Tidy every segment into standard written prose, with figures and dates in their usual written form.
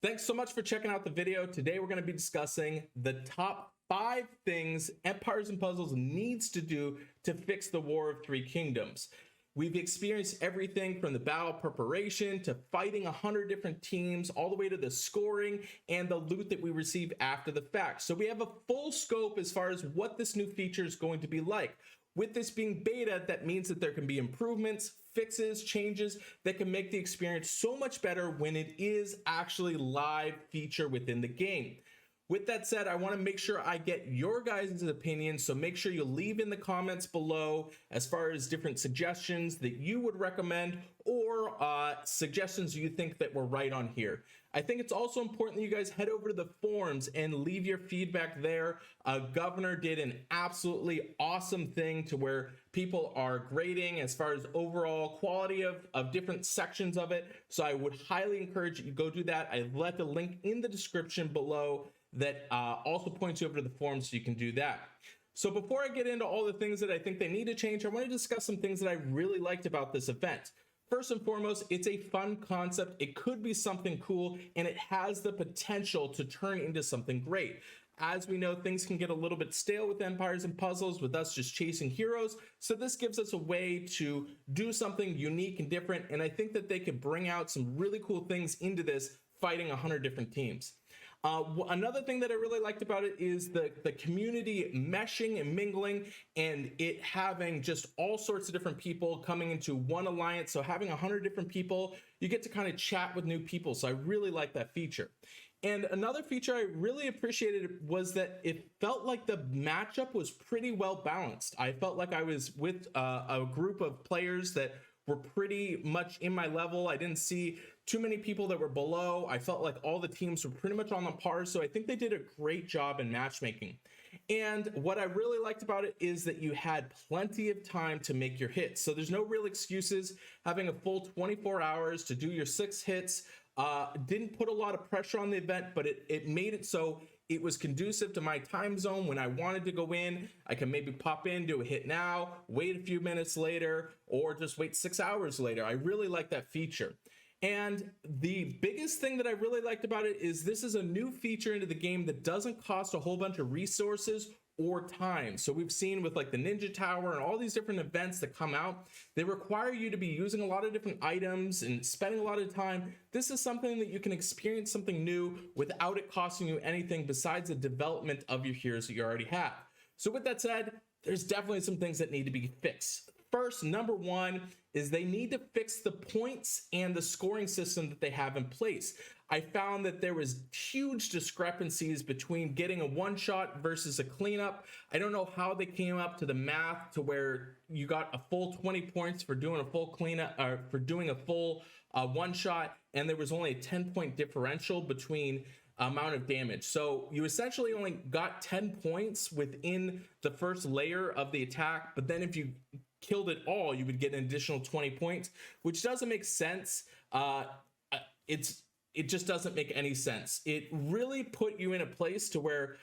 Thanks so much for checking out the video. Today we're going to be discussing the top 5 things Empires and Puzzles needs to do to fix the War of Three Kingdoms. We've experienced everything from the battle preparation to fighting 100 different teams, all the way to the scoring and the loot that we receive after the fact. So we have a full scope as far as what this new feature is going to be like. With this being beta, that means that there can be improvements, fixes, changes that can make the experience so much better when it is actually live feature within the game. With that said, I want to make sure I get your guys' opinions, so make sure you leave in the comments below as far as different suggestions that you would recommend or suggestions you think that were right on here. I think it's also important that you guys head over to the forums and leave your feedback there. Guvnor did an absolutely awesome thing to where people are grading as far as overall quality of different sections of it. So I would highly encourage you to go do that. I left a link in the description below that also points you over to the forum so you can do that. So before I get into all the things that I think they need to change, I want to discuss some things that I really liked about this event. First and foremost, it's a fun concept. It could be something cool, and it has the potential to turn into something great. As we know, things can get a little bit stale with Empires and Puzzles, with us just chasing heroes. So this gives us a way to do something unique and different. And I think that they could bring out some really cool things into this, fighting 100 different teams. Another thing that I really liked about it is the community meshing and mingling, and it having just all sorts of different people coming into one alliance. So having 100 different people, you get to kind of chat with new people. So I really like that feature. And another feature I really appreciated was that it felt like the matchup was pretty well balanced. I felt like I was with a group of players that were pretty much in my level. I didn't see too many people that were below. I felt like all the teams were pretty much on the par. So I think they did a great job in matchmaking. And what I really liked about it is that you had plenty of time to make your hits. So there's no real excuses. Having a full 24 hours to do your 6 hits didn't put a lot of pressure on the event, but it made it so it was conducive to my time zone. When I wanted to go in, I can maybe pop in, do a hit now, wait a few minutes later, or just wait 6 hours later. I really like that feature. And the biggest thing that I really liked about it is this is a new feature into the game that doesn't cost a whole bunch of resources or time. So we've seen with like the Ninja Tower and all these different events that come out, they require you to be using a lot of different items and spending a lot of time. This is something that you can experience something new without it costing you anything besides the development of your heroes that you already have. So with that said, there's definitely some things that need to be fixed. First, number one is they need to fix the points and the scoring system that they have in place. I found that there was huge discrepancies between getting a one-shot versus a cleanup. I don't know how they came up to the math to where you got a full 20 points for doing a full cleanup, or for doing a full one-shot, and there was only a 10-point differential between amount of damage. So you essentially only got 10 points within the first layer of the attack, but then if you killed it all, you would get an additional 20 points, which doesn't make sense. It just doesn't make any sense. It really put you in a place to where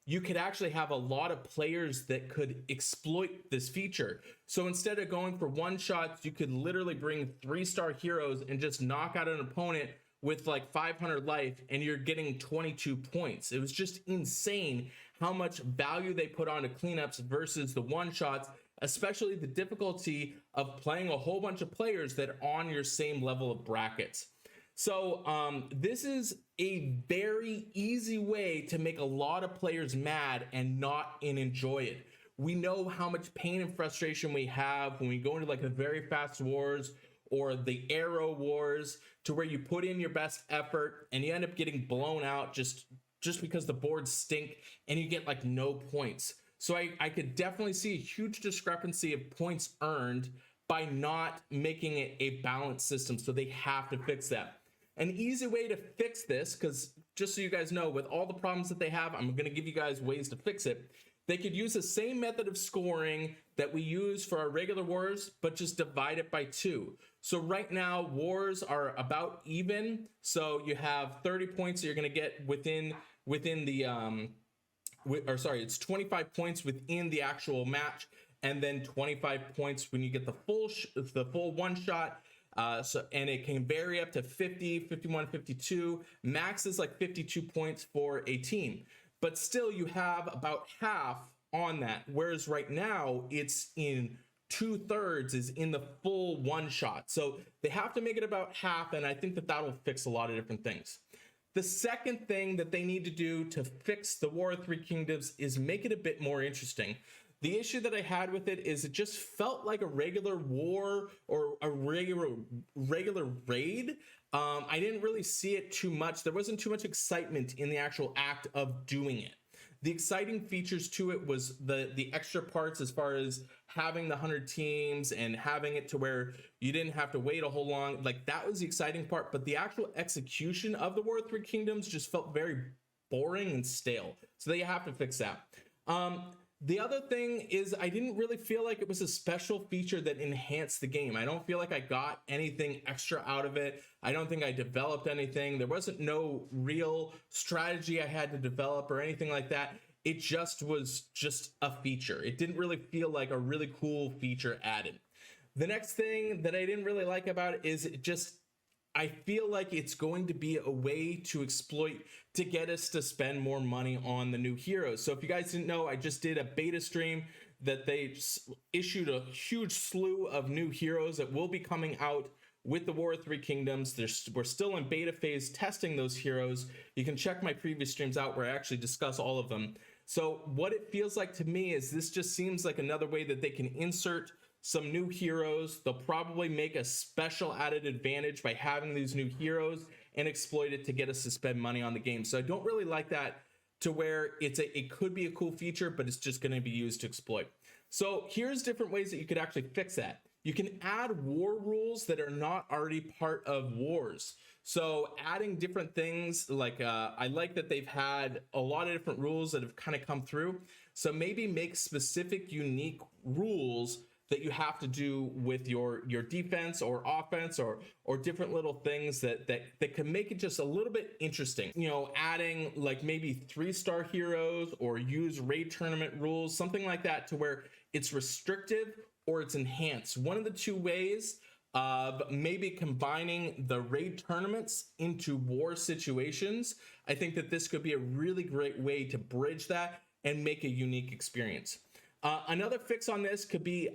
you could actually have a lot of players that could exploit this feature. So instead of going for one shots, you could literally bring 3-star heroes and just knock out an opponent with like 500 life, and you're getting 22 points. It was just insane how much value they put onto cleanups versus the one shots, especially the difficulty of playing a whole bunch of players that are on your same level of brackets. So this is a very easy way to make a lot of players mad and not enjoy it. We know how much pain and frustration we have when we go into like the very fast wars or the arrow wars, to where you put in your best effort and you end up getting blown out just because the boards stink and you get like no points. So I could definitely see a huge discrepancy of points earned by not making it a balanced system. So they have to fix that. An easy way to fix this, because just so you guys know, with all the problems that they have, I'm going to give you guys ways to fix it. They could use the same method of scoring that we use for our regular wars, but just divide it by 2. So right now, wars are about even. So you have 30 points that you're going to get within the it's 25 points within the actual match, and then 25 points when you get the full one shot. And it can vary up to 50, 51, 52. Max is like 52 points for a team, but still you have about half on that. Whereas right now it's in 2/3 is in the full one shot. So they have to make it about half. And I think that that'll fix a lot of different things. The second thing that they need to do to fix the War of Three Kingdoms is make it a bit more interesting. The issue that I had with it is it just felt like a regular war or a regular raid. I didn't really see it too much. There wasn't too much excitement in the actual act of doing it. The exciting features to it was the extra parts as far as having the 100 teams and having it to where you didn't have to wait a whole long, like that was the exciting part, but the actual execution of the War of Three Kingdoms just felt very boring and stale. So they have to fix that. The other thing is I didn't really feel like it was a special feature that enhanced the game. I don't feel like I got anything extra out of it. I don't think I developed anything. There wasn't no real strategy I had to develop or anything like that. It just was just a feature. It didn't really feel like a really cool feature added. The next thing that I didn't really like about it is it just, I feel like it's going to be a way to exploit to get us to spend more money on the new heroes. So if you guys didn't know, I just did a beta stream that they issued a huge slew of new heroes that will be coming out with the War of Three Kingdoms. We're still in beta phase testing those heroes. You can check my previous streams out where I actually discuss all of them. So what it feels like to me is this just seems like another way that they can insert some new heroes. They'll probably make a special added advantage by having these new heroes and exploit it to get us to spend money on the game. So I don't really like that to where it could be a cool feature, but it's just going to be used to exploit. So here's different ways that you could actually fix that. You can add war rules that are not already part of wars. So adding different things like I like that they've had a lot of different rules that have kind of come through. So maybe make specific unique rules that you have to do with your defense or offense or different little things that can make it just a little bit interesting. You know, adding like maybe 3-star heroes or use raid tournament rules, something like that, to where it's restrictive or it's enhanced. One of the two ways of maybe combining the raid tournaments into war situations. I think that this could be a really great way to bridge that and make a unique experience. Another fix on this could be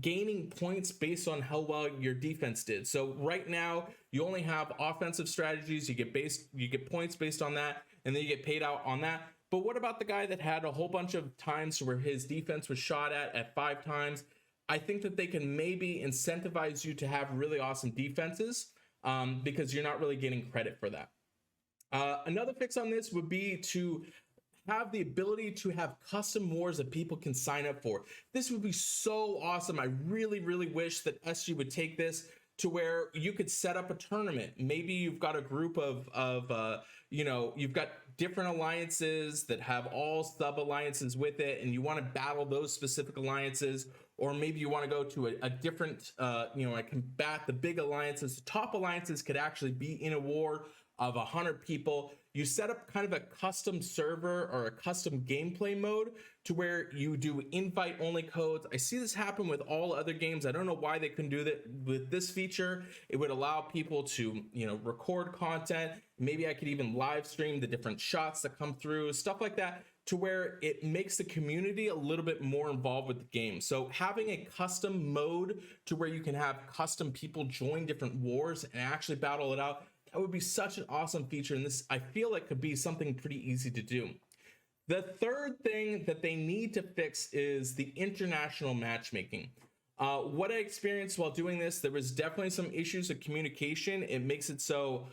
gaining points based on how well your defense did. So right now you only have offensive strategies. You get points based on that, and then you get paid out on that. But what about the guy that had a whole bunch of times where his defense was shot at 5 times? I think that they can maybe incentivize you to have really awesome defenses because you're not really getting credit for that. Another fix on this would be to have the ability to have custom wars that people can sign up for. This would be so awesome. I really, really wish that SG would take this to where you could set up a tournament. Maybe you've got a group of you've got different alliances that have all sub alliances with it, and you want to battle those specific alliances, or maybe you want to go to a different, combat the big alliances. The top alliances could actually be in a war of 100 people. You set up kind of a custom server or a custom gameplay mode to where you do invite only codes. I see this happen with all other games. I don't know why they couldn't do that with this feature. It would allow people to, record content. Maybe I could even live stream the different shots that come through, stuff like that, to where it makes the community a little bit more involved with the game. So having a custom mode to where you can have custom people join different wars and actually battle it out, that would be such an awesome feature, and this, I feel like, could be something pretty easy to do. The third thing that they need to fix is the international matchmaking. What I experienced while doing this, there was definitely some issues of communication. It makes it so,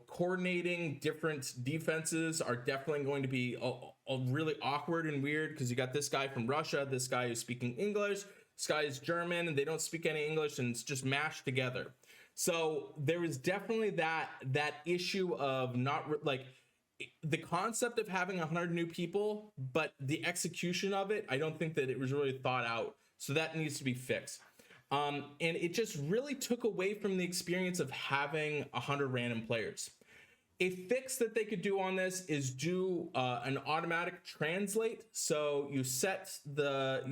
coordinating different defenses are definitely going to be a really awkward and weird, because you got this guy from Russia, this guy who's speaking English, this guy is German, and they don't speak any English, and it's just mashed together. So there is definitely that issue of the concept of having 100 new people, but the execution of it, I don't think that it was really thought out. So that needs to be fixed. And it just really took away from the experience of having 100 random players. A fix that they could do on this is do an automatic translate. So you set the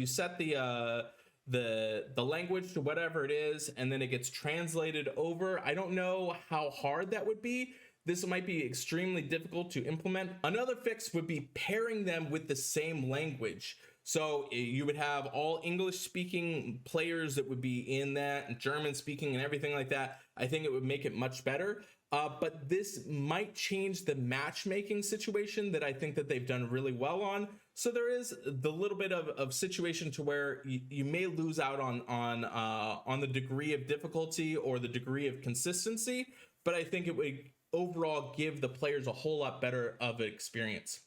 the language to whatever it is, and then it gets translated over. I don't know how hard that would be. This might be extremely difficult to implement. Another fix would be pairing them with the same language. So you would have all English speaking players that would be in that, and German speaking and everything like that. I think it would make it much better. But this might change the matchmaking situation that I think that they've done really well on. So there is the little bit of situation to where you may lose out on the degree of difficulty or the degree of consistency, but I think it would overall give the players a whole lot better of an experience.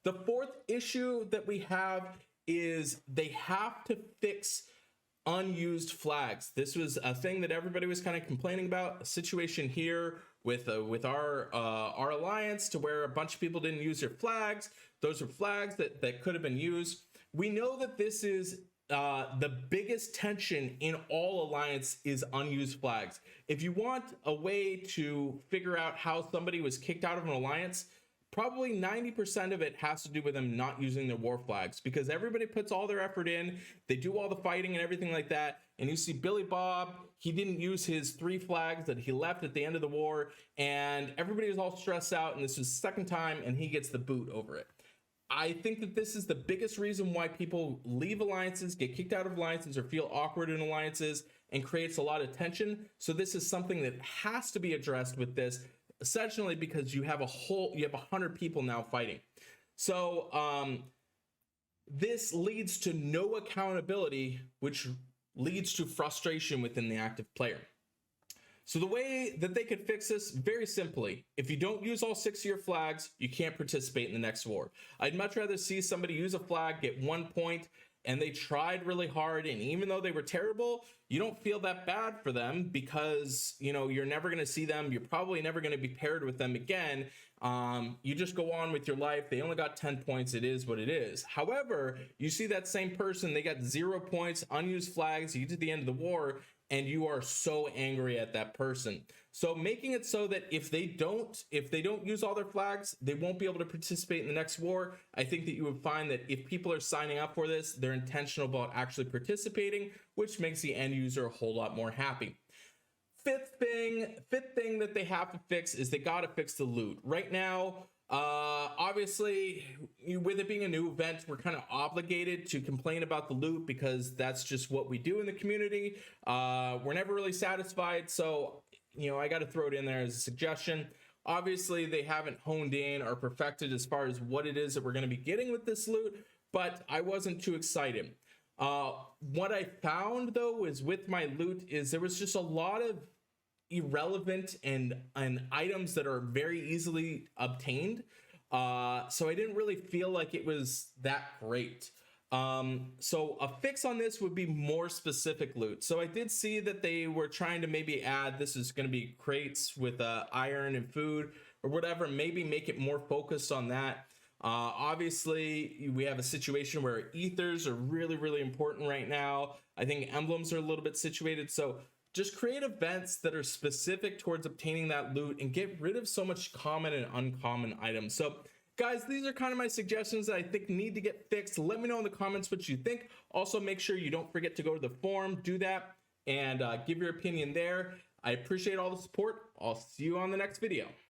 The fourth issue that we have is they have to fix unused flags. This was a thing that everybody was kind of complaining about, a situation here with our alliance to where a bunch of people didn't use their flags. Those are flags that could have been used. We know that this is the biggest tension in all alliance is unused flags. If you want a way to figure out how somebody was kicked out of an alliance, probably 90% of it has to do with them not using their war flags, because everybody puts all their effort in, they do all the fighting and everything like that, and you see Billy Bob, he didn't use his 3 flags that he left at the end of the war, and everybody was all stressed out, and this was the second time, and he gets the boot over it. I think that this is the biggest reason why people leave alliances, get kicked out of alliances, or feel awkward in alliances, and creates a lot of tension. So this is something that has to be addressed with this, essentially because you have 100 people now fighting. So this leads to no accountability, which leads to frustration within the active player. So the way that they could fix this, very simply, if you don't use all 6 of your flags, you can't participate in the next war. I'd much rather see somebody use a flag, get 1 point, and they tried really hard, and even though they were terrible, you don't feel that bad for them, because you're never going to see them, you're probably never going to be paired with them again. You just go on with your life. They only got 10 points. It is what it is. However, you see that same person, they got 0 points, unused flags, you get to the end of the war, and you are so angry at that person. So making it so that if they don't use all their flags, they won't be able to participate in the next war. I think that you would find that if people are signing up for this, they're intentional about actually participating, which makes the end user a whole lot more happy. Fifth thing that they have to fix is they got to fix the loot. Right now, obviously, with it being a new event, we're kind of obligated to complain about the loot because that's just what we do in the community. We're never really satisfied, so I got to throw it in there as a suggestion. Obviously, they haven't honed in or perfected as far as what it is that we're going to be getting with this loot, but I wasn't too excited. What I found, though, is with my loot is there was just a lot of irrelevant and items that are very easily obtained. So I didn't really feel like it was that great. So a fix on this would be more specific loot. So I did see that they were trying to maybe add, this is going to be crates with iron and food or whatever, maybe make it more focused on that. Obviously, we have a situation where ethers are really, really important right now. I think emblems are a little bit situated. So just create events that are specific towards obtaining that loot and get rid of so much common and uncommon items. So guys, these are kind of my suggestions that I think need to get fixed. Let me know in the comments what you think. Also, make sure you don't forget to go to the forum, do that, and give your opinion there. I appreciate all the support. I'll see you on the next video.